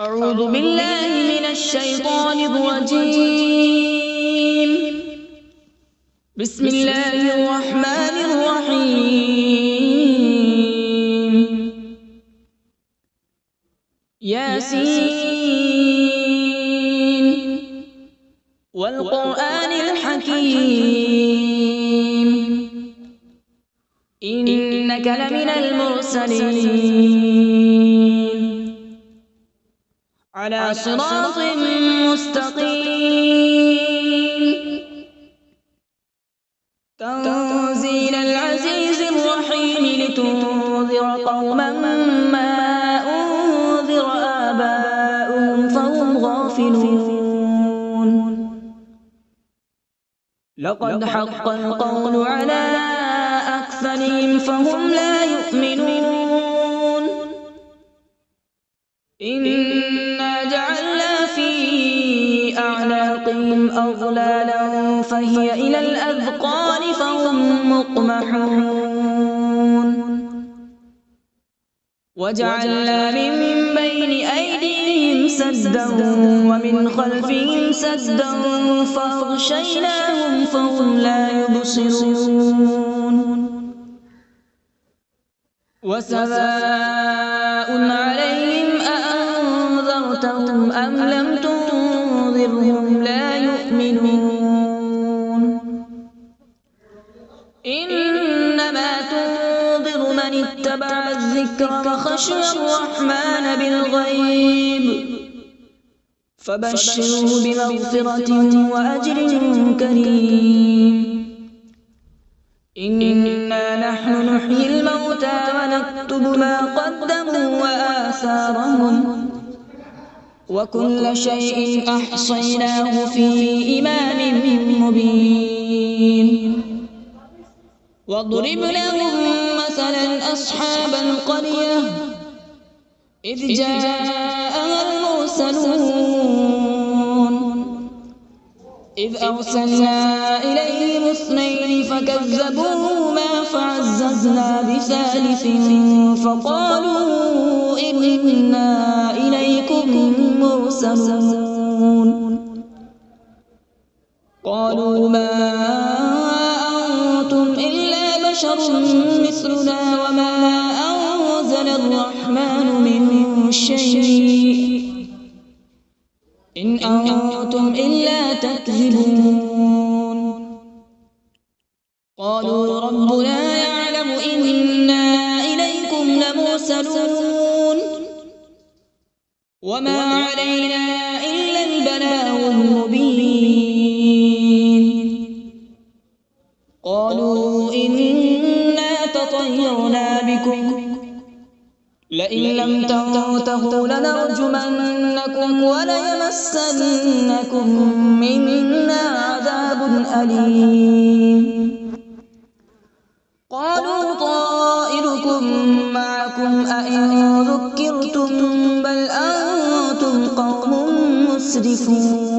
أعوذ بالله من الشيطان الرجيم. بسم الله الرحمن الرحيم. ياسين والقرآن الحكيم إنك لمن المرسلين على صراط مستقيم. تنزيل العزيز الرحيم لتنذر قوما ما أنذر آباؤهم فهم غافلون. لقد حق القول على أكثرهم فهم لا يؤمنون. إنا جعلنا في أعناقهم أغلالا فهي إلى الأذقان فهم مقمحون. وجعلنا من بين أيديهم سدا ومن خلفهم سدا فأغشيناهم فهم لا يبصرون. وسواء عليهم أأنذرتهم أم لم تنذرهم لا يؤمنون. إنما تنذر من اتبع الذكر وخشي الرحمن بالغيب فبشره بمغفرة وأجر كريم. إنا نحن نحيي الموتى ونكتب ما قدموا وآثارهم وكل شيء أحصيناه في إمام مبين. واضرب لهم مثلا أصحاب القرية إذ جاءها المرسلون إذ أرسلنا إليهم اثنين فكذبوهما فعززنا بثالث فقالوا إنا إليكم مرسلون. قالوا ما أنتم إلا بشر مثلنا وما أنزل الرحمن من شيء إن أنتم إلا تكذبون. قالوا ربنا يعلم إنا إليكم لمرسلون وما علينا إلا البلاغ المبين. قالوا إنا تطيرنا بكم لئن لم تنتهوا لنرجمنكم وليمسنكم منا عذاب أليم. قالوا طائركم معكم أئن ذكرتم بل أنتم قوم مسرفون.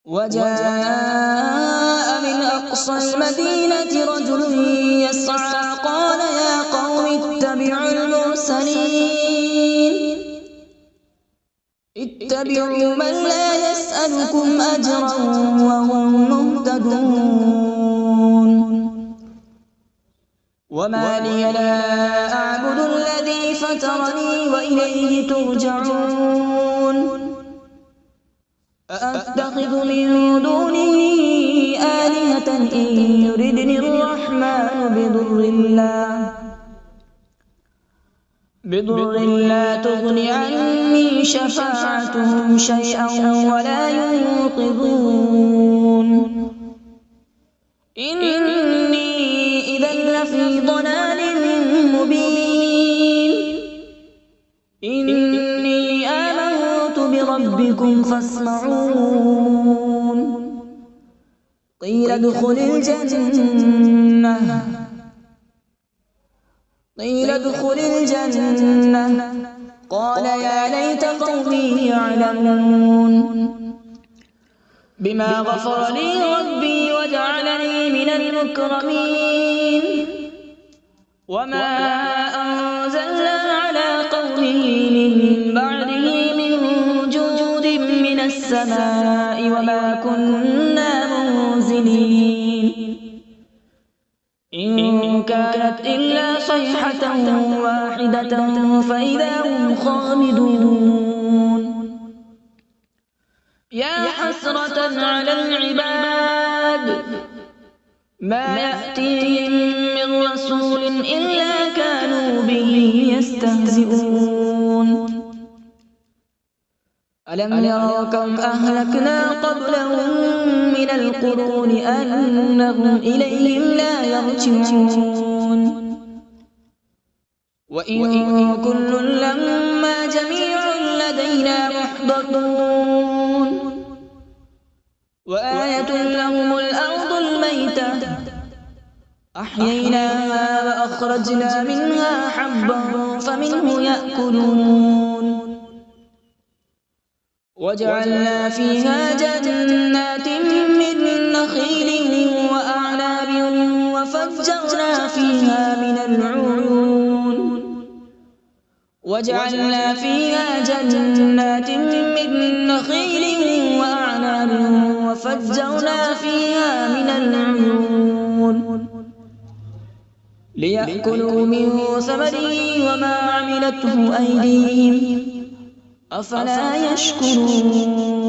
وجاء من أقصى المدينة رجل يسعى قال يا قوم اتبعوا المرسلين اتبعوا من لا يسألكم أجرا وهم مهتدون. وما لي لا أعبد الذي فطرني وإليه ترجعون. أأتخذ من دونه آلهة إن يردني الرحمن بضر لا تغن عني شفاعتهم شيئا ولا ينقذون. إني إذا لفي ضلال مبين. إني آمنت بربكم فاسمعون. قيل ادخل الجنة قال يا ليت قومي يعلمون. بما غفر لي ربي وجعلني من المكرمين. وما أنزلنا على السماء وما كنا منزلين إن كانت إلا صيحة واحدة فإذا هم خامدون يا حسرة على العباد ما يأتيهم من رسول إلا كانوا به يستهزئون ألم يروا كم أهلكنا قبلهم من القرون أنهم إليهم لا يرجعون وإن كل لما جميع لدينا محضرون وآية لهم الأرض الميتة أحييناها وأخرجنا منها حبا فمنه يأكلون وجعلنا فيها جنات من نخيل وأعناب وفجرنا فيها من العيون وجعلنا فيها جنات من نخيل وأعناب وفجرنا فيها من العيون ليأكلوا من ثمره وما عملته أيديهم أفلا يشكرون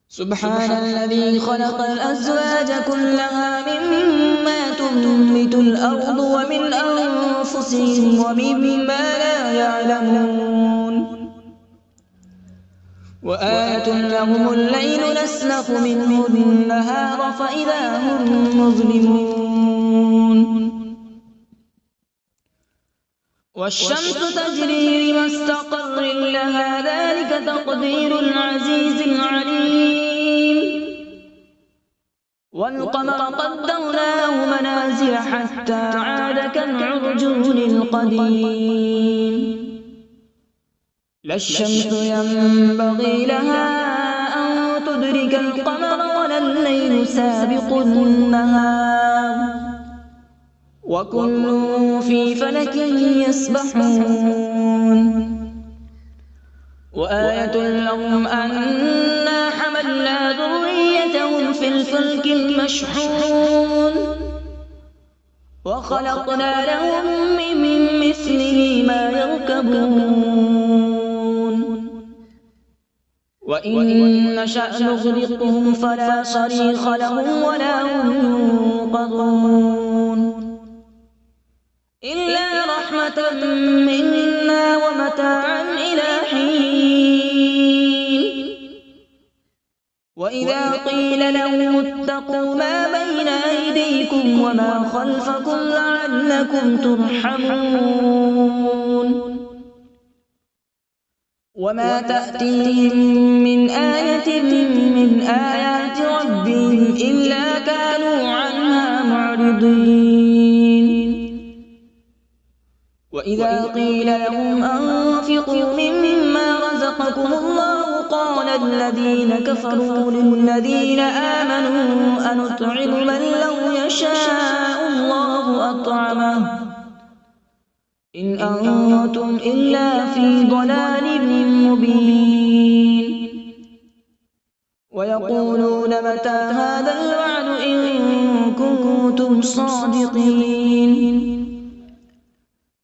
سبحان الذي خلق الأزواج كلها مما تنبت الأرض ومن أنفسهم ومما لا يعلمون وآية لهم الليل نسلخ منه النهار فإذا هم مظلمون والشمس تجري لمستقر لها ذلك تقدير العزيز العليم والقمر قدرناه منازل حتى عاد كالعرجون القديم لا الشمس ينبغي لها أن تدرك القمر ولا الليل سابق النهار وكل في فلك يسبحون وآية لهم أنا حملنا ذريتهم في الفلك المشحون وخلقنا لهم من مثله ما يركبون وإن نشأ نغرقهم فلا صريخ لهم ولا هم ينقذون إلا رحمة منا ومتاعا إلى حين وإذا قيل لهم اتقوا ما بين أيديكم وما خلفكم لعلكم ترحمون وما تأتيهم من آية من آيات ربهم إلا كانوا عنها معرضين وإذا قيل لهم أنفقوا مما رزقكم الله قال الذين كفروا للذين آمنوا أنطعم من لو يشاء الله أطعمه إن أنتم إلا في ضلال مبين ويقولون متى هذا الوعد إن كنتم صادقين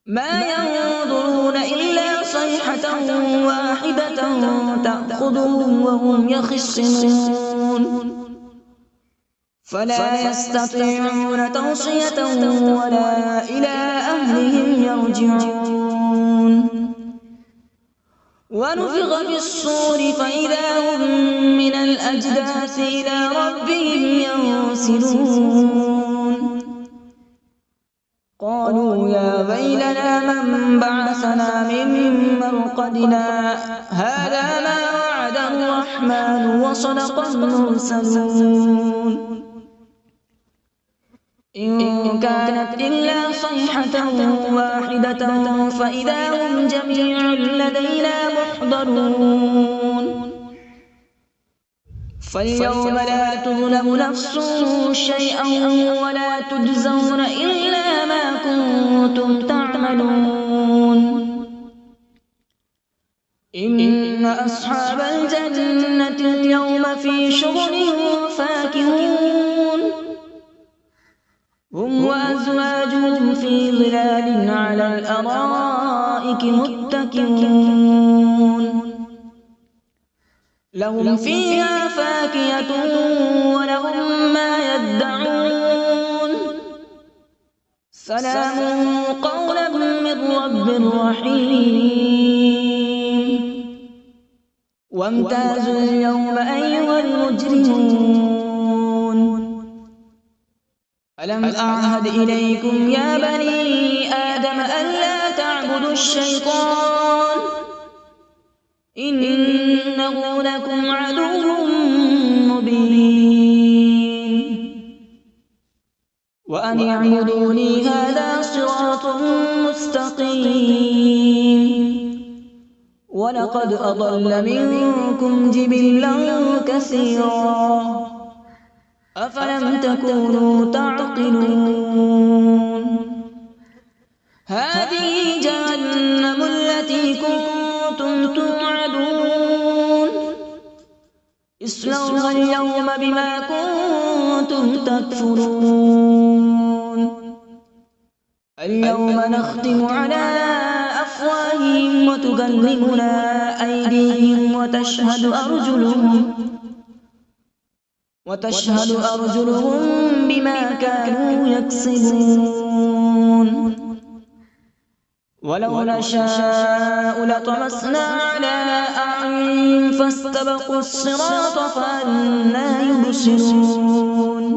ما ينظرون إلا صيحة واحدة تأخذهم وهم يخصمون فلا يستطيعون توصية ولا إلى أهلهم يرجعون ونفخ في الصور فإذا هم من الأجداث إلى ربهم ينسلون قالوا يا ويلنا من بعثنا من مرقدنا هذا ما وعد الرحمن وصدق المرسلون إن كانت إلا صيحة واحدة فإذا هم جميع لدينا محضرون فاليوم لا تظلم نفس شيئا ولا تجزون إلا ما كنتم تعملون إن أصحاب الجنة اليوم في شغل فاكهون هم وأزواجهم في ظلال على الأرائك متكئون لهم فيها فاكهة ولهم ما يدعون سلام قولا من رب رحيم وامتازوا اليوم أيها المجرمون ألم أعهد إليكم يا بني آدم ألا تعبدوا الشيطان إنه لكم عدو مبين وأن اعبدوني هذا صراط مستقيم ولقد أضل منكم جبلا كثيرا أفلم تكونوا تعقلون هذه جهنم التي كنتم توعدون اصلوها اليوم بما كنتم تكفرون اليوم نختم على أفواههم وتكلمنا أيديهم وتشهد أرجلهم بما كانوا يكسبون ولو نشاء لطمسنا على أعينهم فاستبقوا الصراط فأنى يبصرون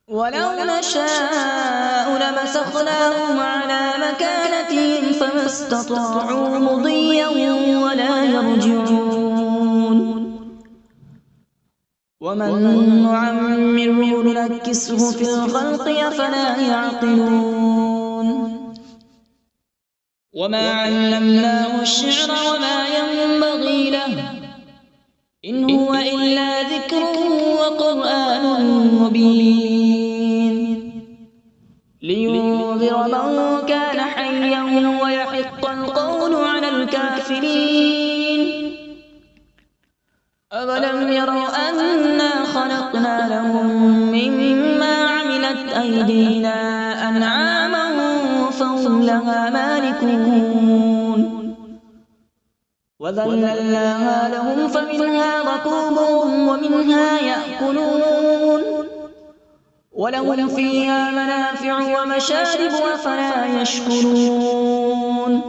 ولو نشاء لمسخناهم على مكانتهم فما استطاعوا مضيا ولا يرجعون ومن نعمره ننكسه في الخلق أفلا يعقلون وما علمناه الشعر وما ينبغي له إن هو إلا ذكر وقرآن مبين لينذر من كان حيا ويحق القول على الكافرين أولم يروا أنا خلقنا لهم مما عملت أيدينا أنعاما فهم لها مالكون وذللناها لهم فمنها ركوبهم ومنها يأكلون ولهم فيها منافع ومشارب أفلا يشكرون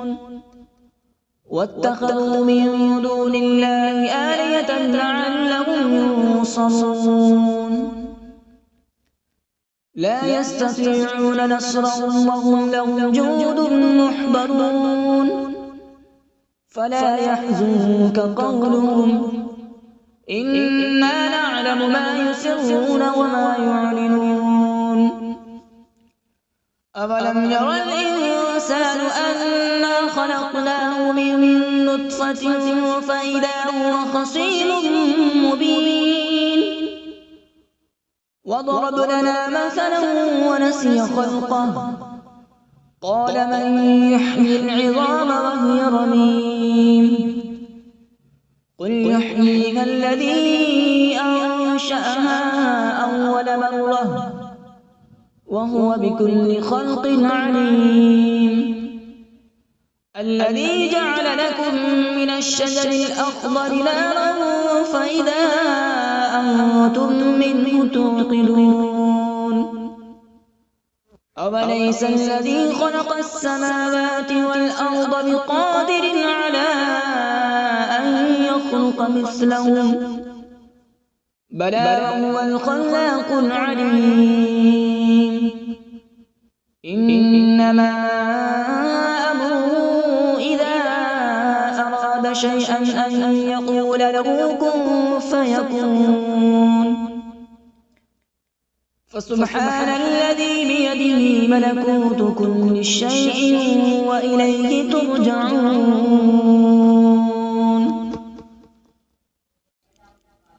واتخذوا من دون الله آلهة لعلهم ينصرون لا يستطيعون نصرهم وهم لهم جند محضرون فلا يحزنك قولهم إنا نعلم ما يسرون وما يعلنون أولم ير الإنسان أنا خلقناه من نطفة فإذا هو خصيم مبين وضرب لنا مثلا ونسي خلقه قال من يحيي العظام وهي رميم قل يحييها الذي أنشأها أول مرة وهو بكل خلق عليم الذي جعل لكم من الشجر الأخضر نارا فإذا أنتم منه توقدون أوليس الذي خلق السماوات والأرض بقادر على أن يخلق مثلهم بلى هو الخلاق العليم إنما أمره إذا أراد شيئا أن يقول له كن فيكون فسبحان الذي بيده ملكوت كل شيء وإليه ترجعون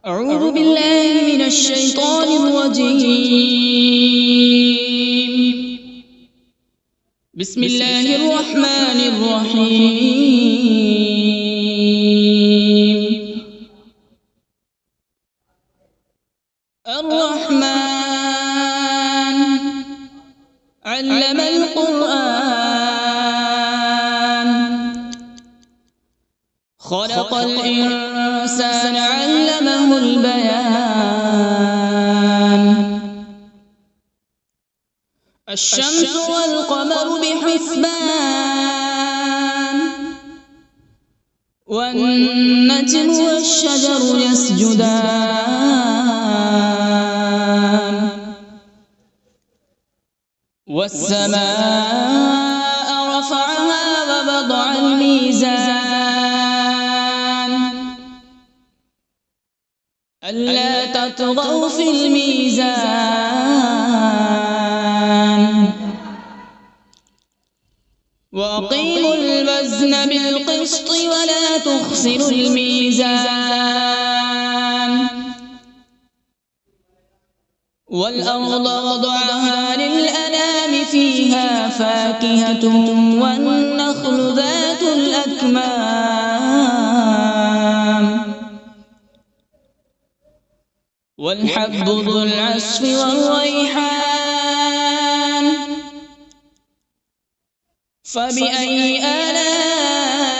أعوذ بالله من الشيطان الرجيم بسم الله الرحمن الرحيم. الرحمن علم القرآن، خلق الإنسان علمه البيان. الشمس والقمر بحسبان، والنجم والشجر يسجدان. والسماء رفعها ووضع الميزان، ألا تطغوا في الميزان. وأقيموا الوزن بالقسط ولا تخسروا الميزان. والأرض وضعها للأنام، فيها فاكهة والنخل ذات الأكمام، والحب ذو العصف والريحان. فبأي آلاء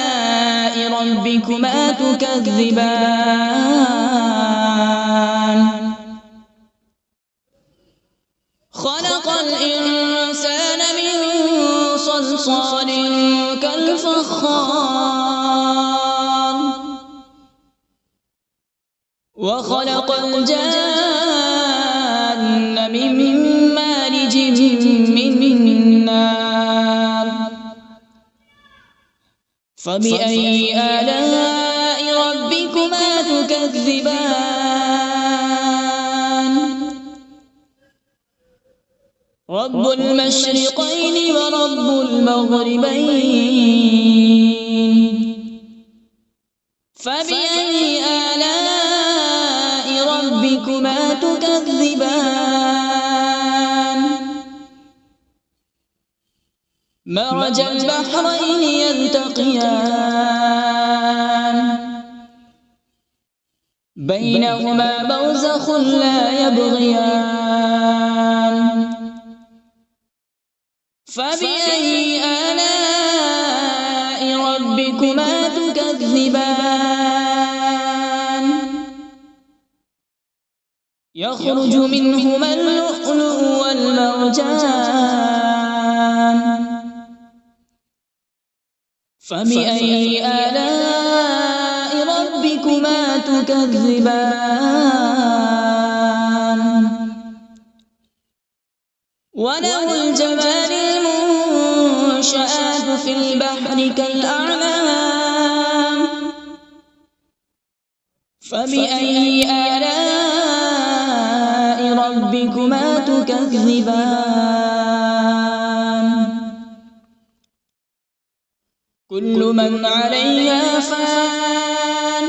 ربكما تكذبان؟ خلق الإنسان من صلصال كالفخار، وخلق الجان من مارج من نار. فبأي آلاء ربكما تكذبان؟ رب المشرقين ورب المغربين. فبأي آلاء ربكما تكذبان؟ مرج البحرين يلتقيان، بينهما برزخ لا يبغيان. فبأي آلاء ربكما تكذبان؟ يخرج منهما اللؤلؤ والمرجان. فبأي آلاء ربكما تكذبان؟ وله الجوار المنشآت في البحر كالأعلام. فبأي آلاء ربكما تكذبان؟ كل من عليها فان،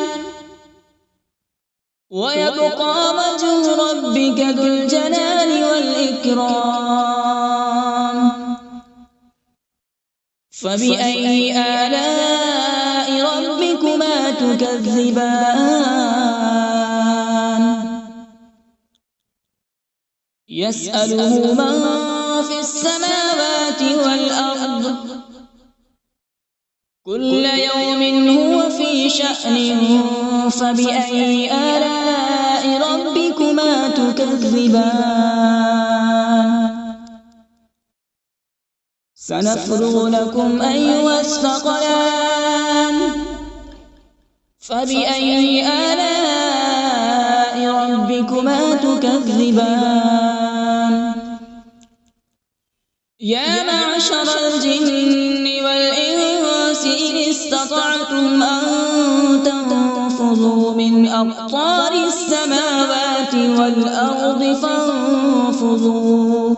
ويبقى وجه ربك ذو الجلال والإكرام. فبأي آلاء ربكما تكذبان؟ يسأله من في السماوات والأرض، كل يوم هو في شأن. فبأي آلاء ربكما تكذبان؟ سنفرغ لكم أيها الثقلان. فبأي آلاء ربكما تكذبان؟ يا معشر الجن والإنس إن استطعتم أن تنفذوا من أقطار السماوات والأرض فانفذوا،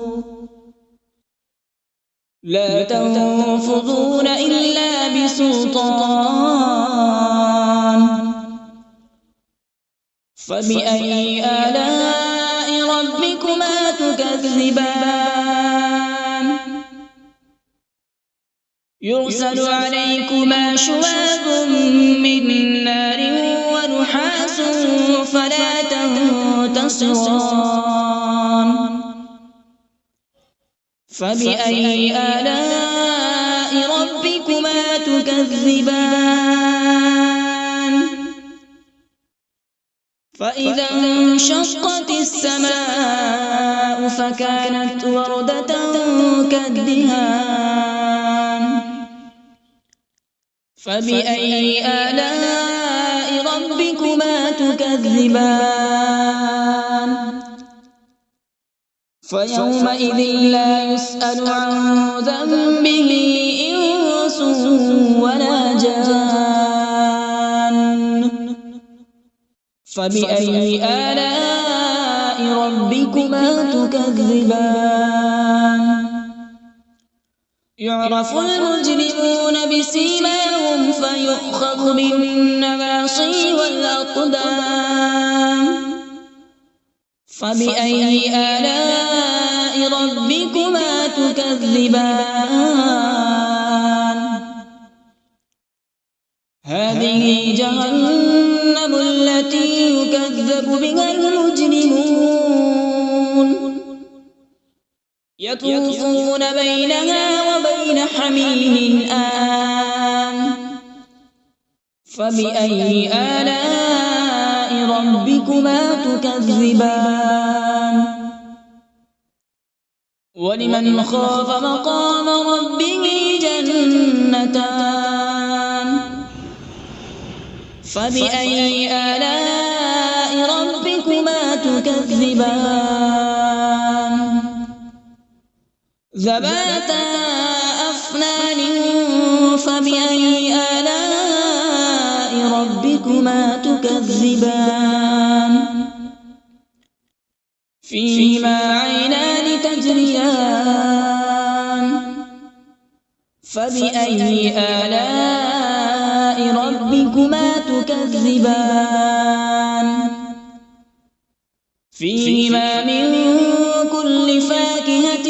لا تنفذون إلا بسلطان. فبأي آلاء ربكما تكذبان؟ يرسل عليكما شواظ من نار ونحاس فلا تنتصران فبأي آلاء ربكما تكذبان فإذا انشقت السماء فكانت وردة كالدهان فبأي آلاء ربكما تكذبان فيومئذ لا يسأل عن ذنبه إنس ولا جان فبأي آلاء ربكما تكذبان يعرف المجرمون بسيماهم فيؤخذ بالنواصي والأقدام فبأي آلاء ربكما تكذبان هذه جهنم التي يكذب بها المجرمون يطوفون بينها وبين حميم آن فبأي آلاء ربكما تكذبان ولمن خاف مقام ربه جنتان فبأي آلاء ربكما تكذبان ذواتا أفنان فبأي آلاء ربكما تكذبان فيهما عينان تجريان فبأي آلاء ربكما تكذبان فيهما من كل فاكهة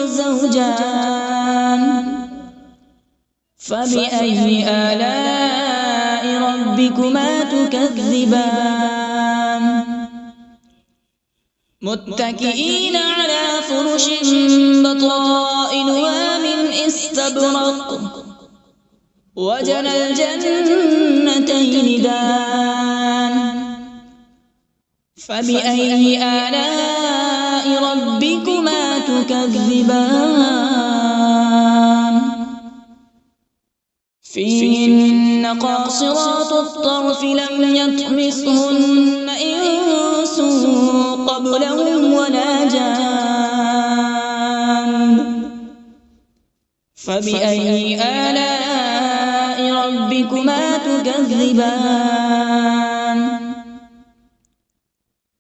زوجان فبأي آلاء ربكما تكذبان متكئين على فرش بطائنها من استبرق وجنى الجنتين دان فبأي آلاء ربكما تكذبان فيهن قاصرات الطرف لم يطمثهن إنس قبلهم ولا جان فبأي آلاء ربكما تكذبان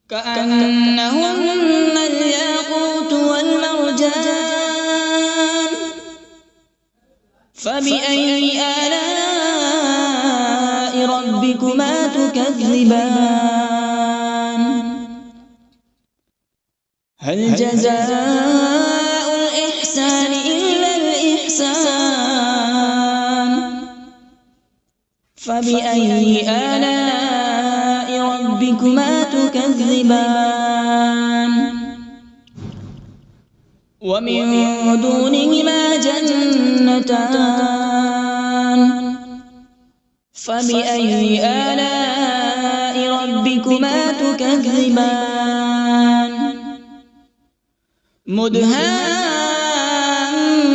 كأنهن الياقوت والمرجان فبأي آلاء ربكما تكذبان هل جزاء الإحسان إلا الإحسان فبأي آلاء ربكما تكذبان ومن دونهما جنتان فبأي آلاء ربكما تكذبان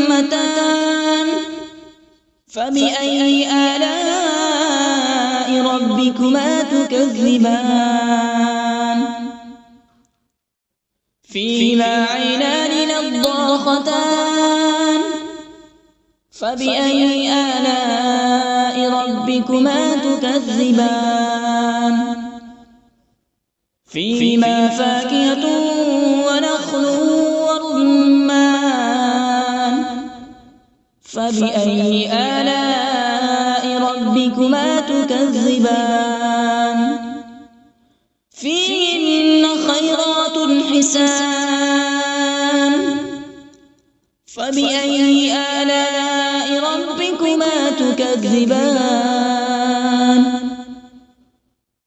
مدهامتان فبأي آلاء ربكما تكذبان فيهما عينان نضاختان فبأي آلاء ربكما تكذبان فيهما فاكهة ونخل ورمان فبأي آلاء ربكما تكذبان فيهن خيرات حسان فبأي آلاء ربكما تكذبان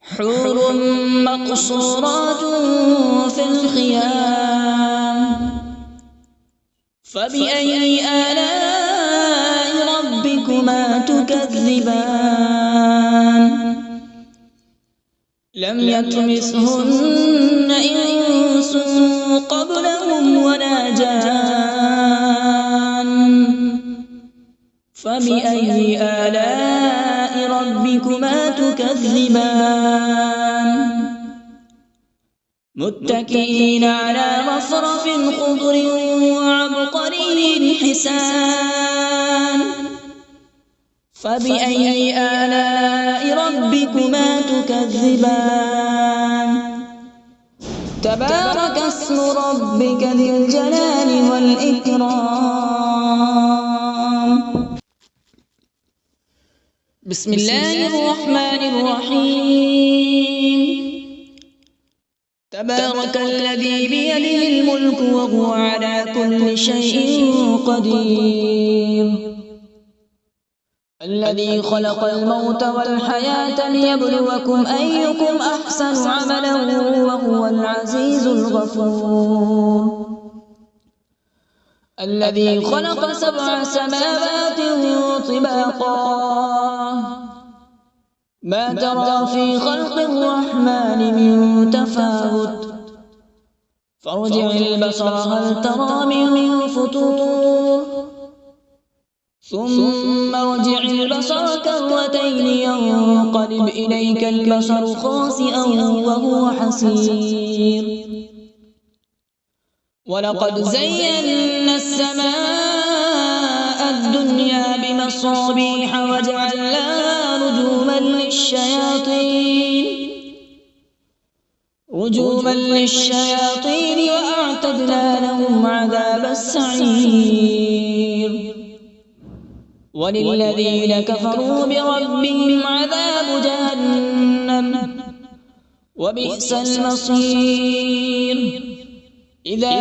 حور مقصورات في الخيام فبأي آلاء ربكما تكذبان لم يطمثهن إنس قبلهم ولا جان فبأي آلاء ربكما تكذبان متكئين على رفرف خضر وعبقري حسان فبأي آلاء ربكما تكذبان تبارك اسم ربك ذي الجلال والإكرام بسم الله الرحمن الرحيم تبارك الذي بيده الملك وهو على كل شيء قدير الذي خلق الموت والحياة ليبلوكم أيكم أحسن عملا وهو العزيز الغفور الذي خلق 7 سماوات طباقا ما ترى في خلق الرحمن من تفاوت فارجع البصر هل ترى من فطور ثم ارجع البصر كرتين ينقلب إليك البصر خاسئا وهو حسير ولقد زينا السماء الدنيا بمصابيح وجعلناها رجوما للشياطين وأعتدنا لهم عذاب السعير وللذين كفروا بربهم عذاب جهنم وبئس المصير إذا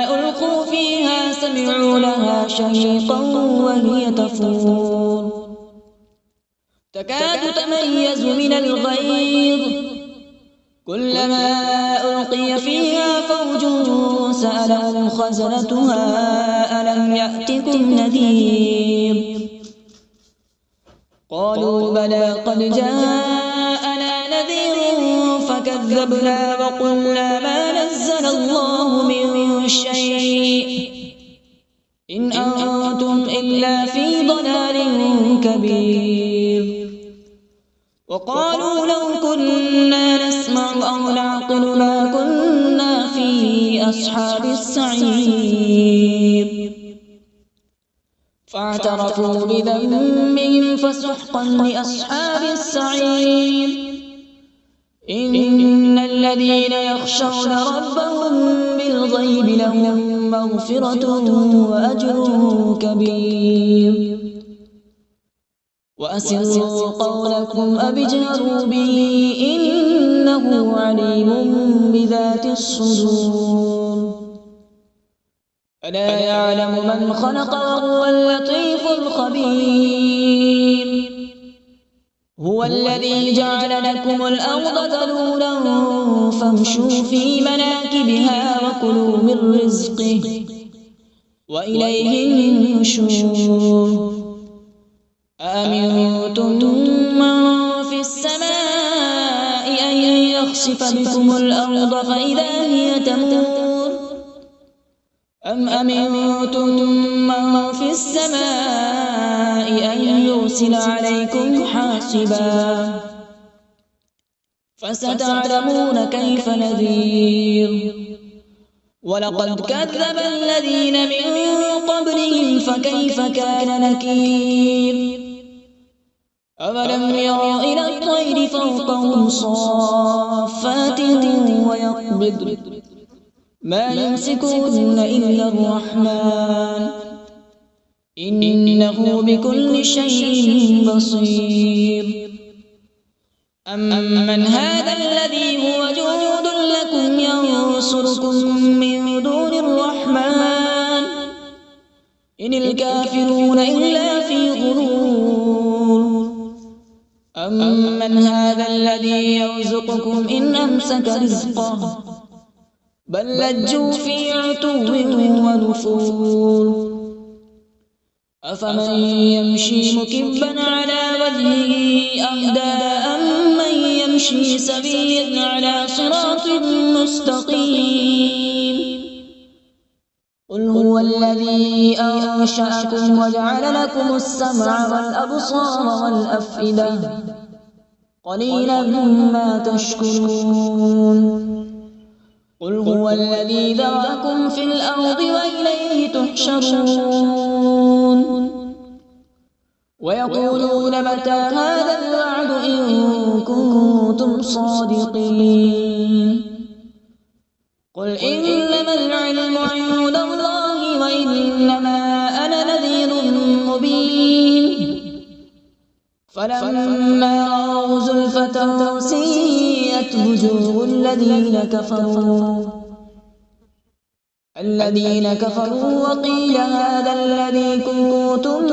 ألقوا فيها سمعوا لها شهيقا وهي تفور تكاد تميز من الغيظ كلما ألقي فيها فوج سألهم خزنتها ألم يأتكم نذير قالوا بلى قد جاءنا نذير فكذبنا وقلنا ما نزل الله من شيء إن أنتم إلا في ضلال كبير وقالوا لو كنا نسمع أو نعقل ما كنا في أصحاب السعير فاعترفوا بذنبهم فسحقا لأصحاب السعير إن الذين يخشون ربهم بالغيب لهم مغفرة وأجر كبير وأسروا قولكم أو اجهروا به إنه عليم بذات الصدور ألا يعلم من خلق وهو اللطيف الخبير هو الذي جعل لكم الأرض ذلولا فامشوا في مناكبها وكلوا من رزقه وإليه النشور أأمنتم من في السماء أن يخسف بكم الأرض فإذا هي تمور أم أمنتم من في السماء أن يرسل عليكم حاصبا فستعلمون كيف نذير ولقد كذب الذين من قبلهم فكيف كان نكير أولم يروا إلى الطير فوقهم صافات ويقبض ما يمسكهن إلا الرحمن إنه بكل شيء بصير أمن هذا الذي هو جند لكم ينصركم من دون الرحمن إن الكافرون إلا في غرور أمن هذا الذي يرزقكم إن أمسك رزقه بل لجوا في عتو ونفور أفمن يمشي مكبا على وجهه أهدى أمن يمشي سويا على صراط مستقيم قل هو الذي أنشأكم وجعل لكم السمع والأبصار والأفئدة قليلا ما تشكرون قل هو الذي ذرأكم في الأرض وإليه تحشرون ويقولون متى هذا الوعد إن كنتم صادقين قل إنما العلم عند الله وإنما أنا نذير مبين فلما رأوا زلفة سيئت وجوه الذين كفروا وقيل هذا الذي كنتم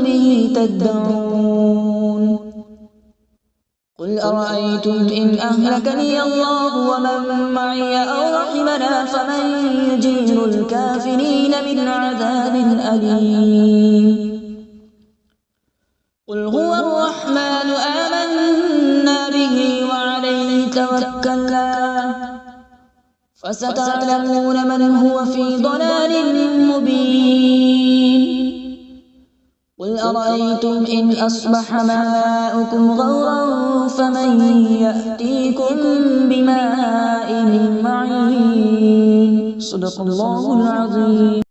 به تدعون قل أرأيتم إن أهلكني الله ومن معي أو رحمنا فمن يجير الكافرين من عذاب أليم قل هو الرحمن آمنا به وعليه توكلنا فستعلمون من هو في ضلال مبين قل أرأيتم إن أصبح ماؤكم غورا فمن يأتيكم بماء معين صدق الله العظيم.